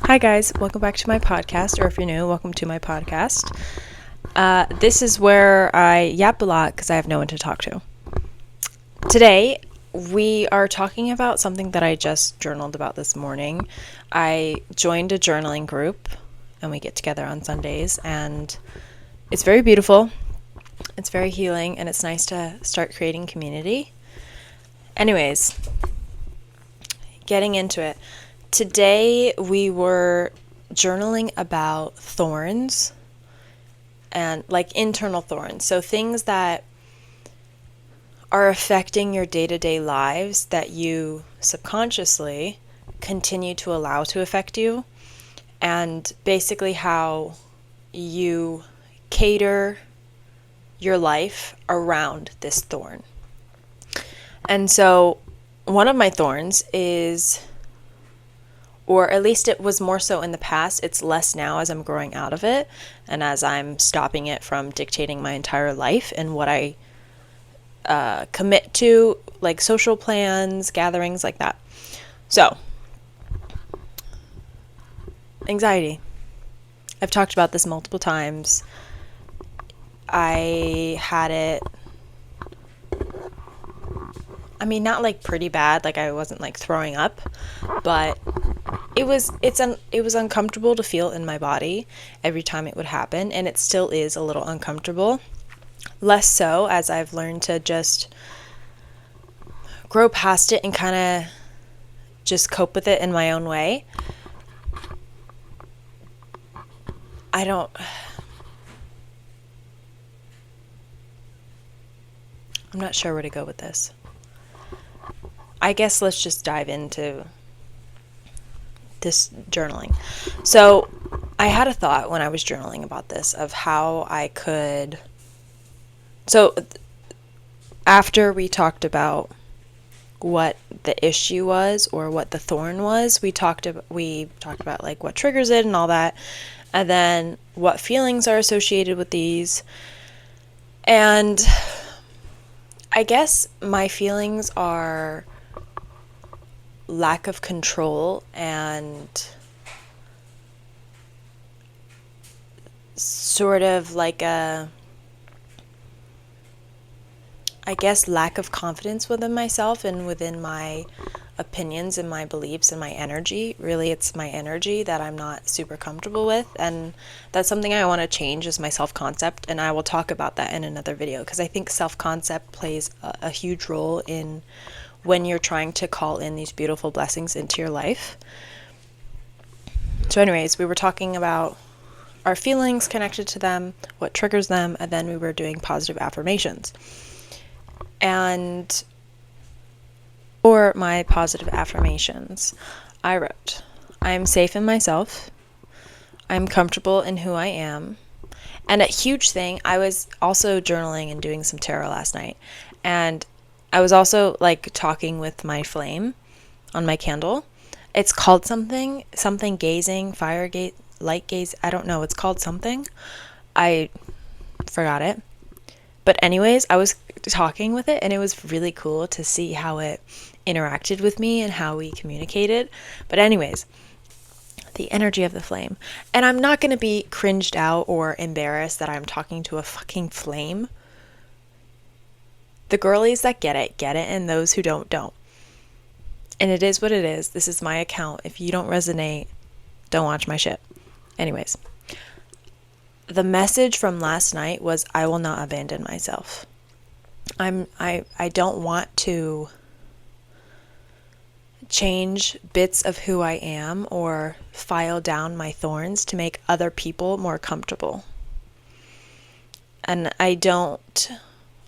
Hi guys, welcome back to my podcast, or if you're new, welcome to my podcast. This is where I yap a lot because I have no one to talk to. Today, we are talking about something that I just journaled about this morning. I joined a journaling group, and we get together on Sundays, and it's very beautiful, it's very healing, and it's nice to start creating community. Anyways, getting into it. Today we were journaling about thorns and like internal thorns. So things that are affecting your day-to-day lives that you subconsciously continue to allow to affect you, and basically how you cater your life around this thorn. And so one of my thorns is, or at least it was more so in the past, it's less now as I'm growing out of it and as I'm stopping it from dictating my entire life and what I commit to, like social plans, gatherings like that. So, anxiety. I've talked about this multiple times. I had it, not like pretty bad, like I wasn't like throwing up, but it was uncomfortable to feel in my body every time it would happen, and it still is a little uncomfortable. Less so as I've learned to just grow past it and kind of just cope with it in my own way. I'm not sure where to go with this. I guess let's just dive into this journaling. So I had a thought when I was journaling about this of how I could. So after we talked about what the issue was or what the thorn was, we talked about like what triggers it and all that, and then what feelings are associated with these. And I guess my feelings are lack of control and sort of like lack of confidence within myself and within my opinions and my beliefs and my energy. Really, it's my energy that I'm not super comfortable with, and that's something I want to change, is my self-concept, and I will talk about that in another video because I think self-concept plays a huge role in when you're trying to call in these beautiful blessings into your life. So anyways, we were talking about our feelings connected to them, what triggers them, and then we were doing positive affirmations. And for my positive affirmations, I wrote, I'm safe in myself. I'm comfortable in who I am. And a huge thing, I was also journaling and doing some tarot last night. And I was also like talking with my flame on my candle. It's called something gazing, fire gaze, light gaze. I don't know. It's called something. I forgot it. But anyways, I was talking with it and it was really cool to see how it interacted with me and how we communicated. But anyways, the energy of the flame. And I'm not going to be cringed out or embarrassed that I'm talking to a fucking flame. The girlies that get it, and those who don't. And it is what it is. This is my account. If you don't resonate, don't watch my shit. Anyways, the message from last night was, I will not abandon myself. I don't want to change bits of who I am or file down my thorns to make other people more comfortable. And I don't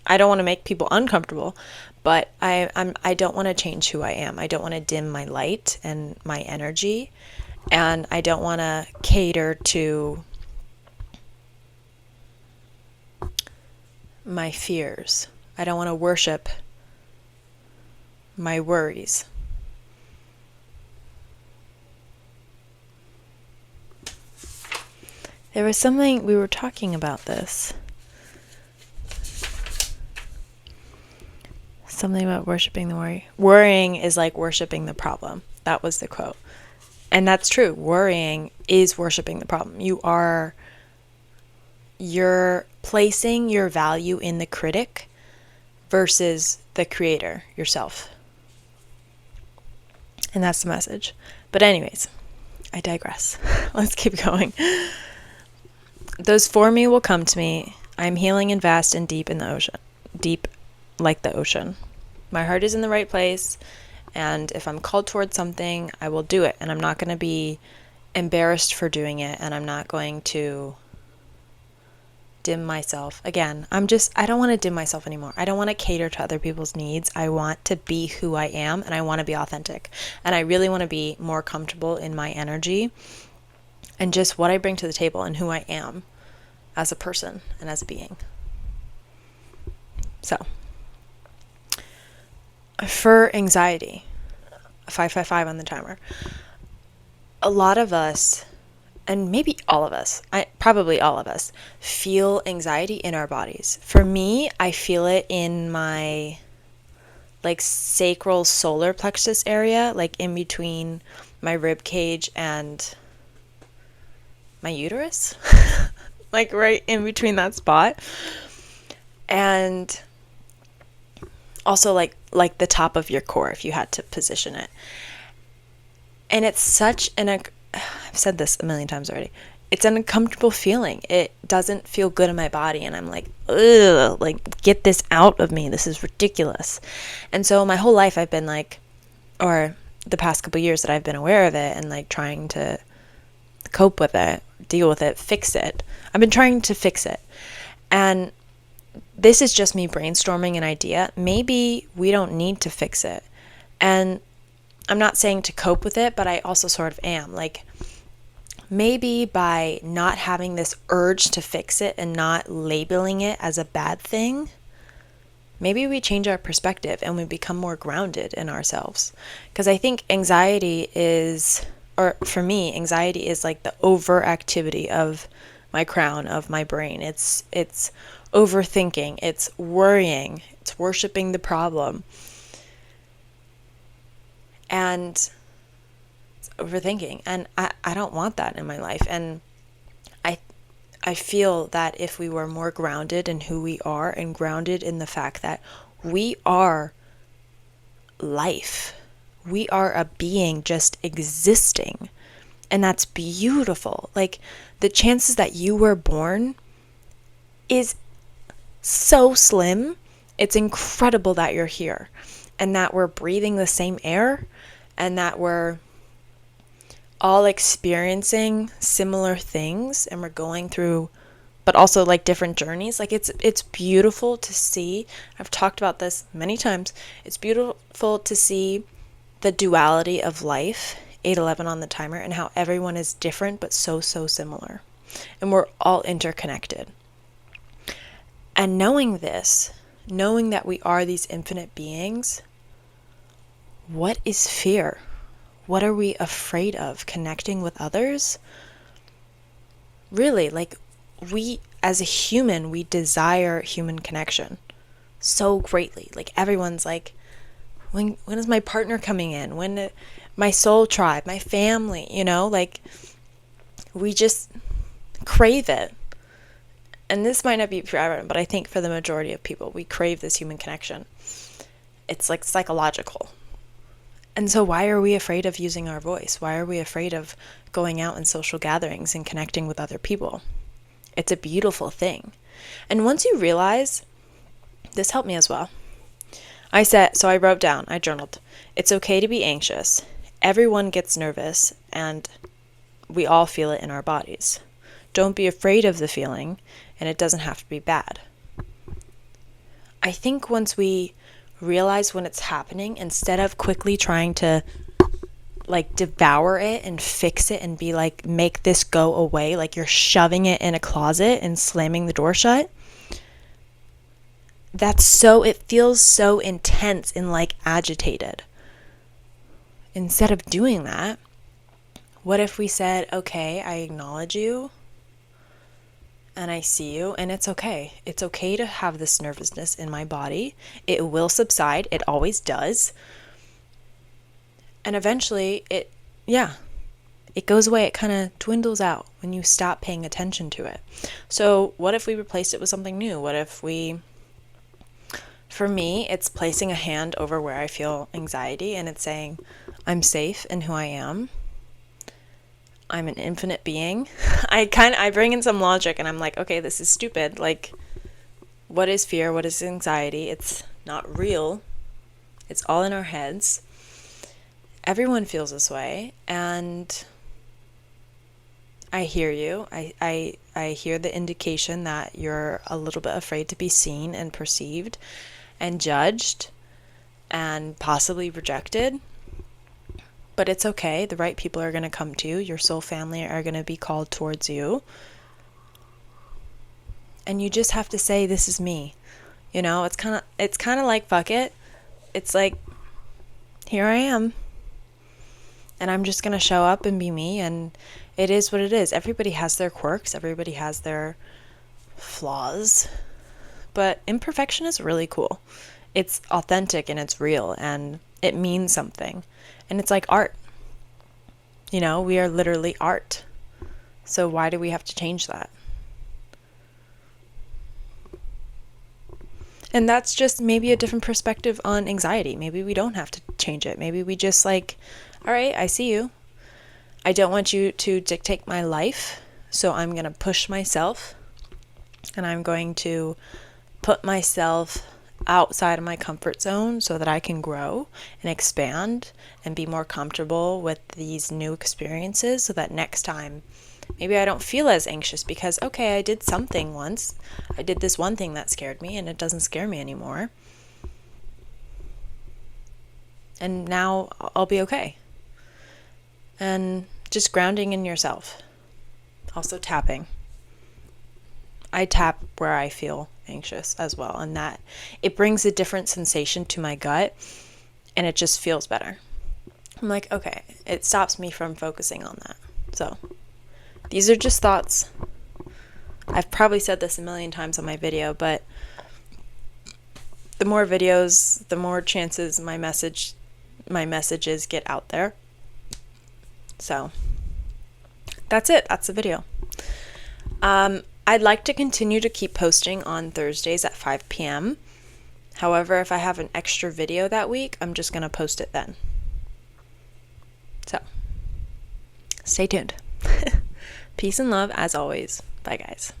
want to make people uncomfortable, but I don't want to change who I am. I don't want to dim my light and my energy, and I don't want to cater to my fears. I don't want to worship my worries. There was something, we were talking about this. Something about worshiping the worry. Worrying is like worshiping the problem. That was the quote. And that's true. Worrying is worshiping the problem. You're placing your value in the critic versus the creator, yourself. And that's the message. But anyways, I digress. Let's keep going. Those for me will come to me. I'm healing and vast and deep in the ocean. Deep like the ocean. My heart is in the right place. And if I'm called towards something, I will do it. And I'm not going to be embarrassed for doing it. And I'm not going to dim myself. Again, I don't want to dim myself anymore. I don't want to cater to other people's needs. I want to be who I am, and I want to be authentic. And I really want to be more comfortable in my energy and just what I bring to the table and who I am as a person and as a being. So, for anxiety, 555 on the timer. A lot of us, and maybe all of us, probably all of us, feel anxiety in our bodies. For me, I feel it in my sacral solar plexus area, in between my rib cage and my uterus, right in between that spot. And also like the top of your core, if you had to position it. And it's such I've said this a million times already. It's an uncomfortable feeling. It doesn't feel good in my body. And I'm like, ugh, get this out of me. This is ridiculous. And so my whole life I've been or the past couple years that I've been aware of it and trying to cope with it, deal with it, fix it. I've been trying to fix it. And this is just me brainstorming an idea. Maybe we don't need to fix it. And I'm not saying to cope with it, but I also sort of am. Maybe by not having this urge to fix it and not labeling it as a bad thing, maybe we change our perspective and we become more grounded in ourselves. Because I think anxiety is the overactivity of my crown, of my brain. It's overthinking, it's worrying, it's worshiping the problem. And it's overthinking. And I don't want that in my life. And I feel that if we were more grounded in who we are and grounded in the fact that we are life, we are a being just existing. And that's beautiful. The chances that you were born is so slim. It's incredible that you're here and that we're breathing the same air and that we're all experiencing similar things and we're going through, but also different journeys. It's beautiful to see. I've talked about this many times. It's beautiful to see the duality of life, 811 on the timer, and how everyone is different but so similar. And we're all interconnected. And knowing that we are these infinite beings, what is fear? What are we afraid of? Connecting with others? Really, we, as a human, we desire human connection so greatly. Everyone's when is my partner coming in? When my soul tribe, my family, we just crave it. And this might not be for everyone, but I think for the majority of people, we crave this human connection. It's psychological. And so why are we afraid of using our voice? Why are we afraid of going out in social gatherings and connecting with other people? It's a beautiful thing. And once you realize, this helped me as well. I wrote down, I journaled, it's okay to be anxious. Everyone gets nervous and we all feel it in our bodies. Don't be afraid of the feeling, and it doesn't have to be bad. I think once we realize when it's happening, instead of quickly trying to devour it and fix it and be make this go away, you're shoving it in a closet and slamming the door shut, it feels so intense and agitated. Instead of doing that, what if we said, okay, I acknowledge you and I see you, and it's okay. It's okay to have this nervousness in my body. It will subside. It always does. And eventually it goes away. It kind of dwindles out when you stop paying attention to it. So what if we replaced it with something new? What if for me, it's placing a hand over where I feel anxiety, and it's saying, I'm safe in who I am. I'm an infinite being. I bring in some logic, and I'm like, okay, this is stupid. Like, what is fear? What is anxiety? It's not real. It's all in our heads. Everyone feels this way, and I hear you. I hear the indication that you're a little bit afraid to be seen and perceived and judged and possibly rejected. But it's okay. The right people are going to come to you. Your soul family are going to be called towards you. And you just have to say, this is me. You know, it's kind of like, fuck it. It's like, here I am. And I'm just going to show up and be me. And it is what it is. Everybody has their quirks. Everybody has their flaws. But imperfection is really cool. It's authentic and it's real and it means something. And it's like art. You know, we are literally art. So why do we have to change that? And that's just maybe a different perspective on anxiety. Maybe we don't have to change it. Maybe we just like, all right, I see you. I don't want you to dictate my life. So I'm going to push myself. And I'm going to put myself outside of my comfort zone so that I can grow and expand and be more comfortable with these new experiences, so that next time maybe I don't feel as anxious because, okay, I did something once. I did this one thing that scared me and it doesn't scare me anymore. And now I'll be okay. And just grounding in yourself. Also tapping. I tap where I feel anxious as well, and that it brings a different sensation to my gut, and it just feels better. I'm like, okay, it stops me from focusing on that. So these are just thoughts. I've probably said this a million times on my video, but the more videos, the more chances my messages get out there. So that's it. That's the video. I'd like to continue to keep posting on Thursdays at 5 p.m. However, if I have an extra video that week, I'm just going to post it then. So, stay tuned. Peace and love as always. Bye, guys.